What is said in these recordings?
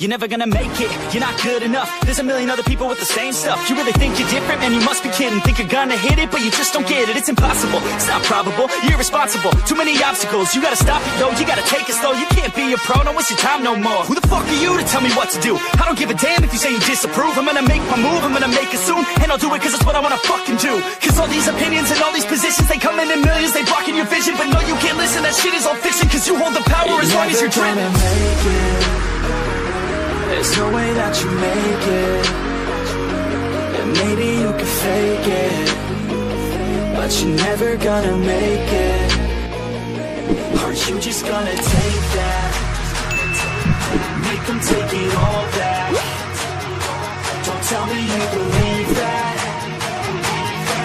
You're never gonna make it, you're not good enough. There's a million other people with the same stuff. You really think you're different? Man, you must be kidding. Think you're gonna hit it, but you just don't get it. It's impossible, it's not probable, you're irresponsible. Too many obstacles, you gotta stop it, yo. You gotta take it slow, you can't be a pro. Don't waste your time no more. Who the fuck are you to tell me what to do? I don't give a damn if you say you disapprove. I'm gonna make my move, I'm gonna make it soon. And I'll do it cause it's what I wanna fucking do. Cause all these opinions and all these positions, they come in millions, they blocking your vision. But no, you can't listen, that shit is all fiction. Cause you hold the power as long as you're driven. There's no way that you make it. And maybe you can fake it, but you're never gonna make it. Are you just gonna take that? Make them take it all back. Don't tell me you believe that.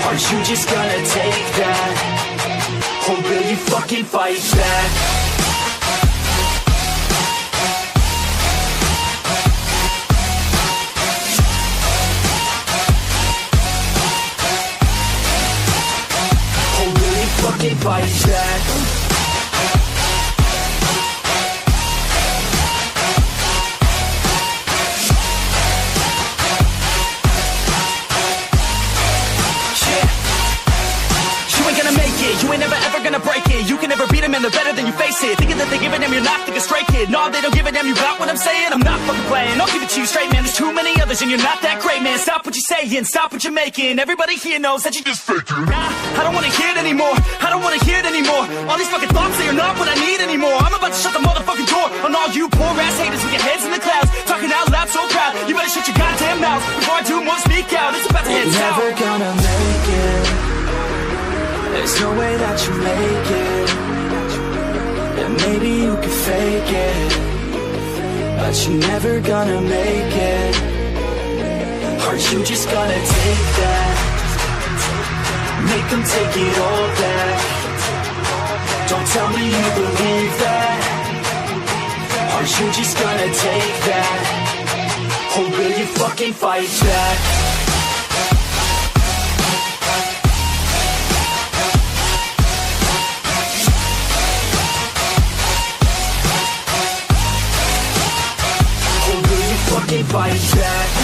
Are you just gonna take that? Or will you fucking fight back? Fight back. You ain't never ever gonna break it. You can never beat them and they're better than you face it. Thinking that they give a damn, you're not thinking straight, kid. No, they don't give a damn, you got what I'm saying? I'm not fucking playing, I'll give it to you straight, man. There's too many others and you're not that great, man. Stop what you're saying, stop what you're making. Everybody here knows that you just faking. Nah, I don't wanna hear it anymore, I don't wanna hear it anymore. All these fucking thoughts, they are not what I need anymore. I'm about to shut the motherfucking door on all you poor ass haters with your heads in the clouds, talking out loud so proud. You better shut your goddamn mouth before I do more speak out. It's about to head south. You're never gonna make it. There's no way that you make it. And maybe you can fake it, but you're never gonna make it. Are you just gonna take that? Make them take it all back. Don't tell me you believe that. Are you just gonna take that? Or will you fucking fight back? Fight back.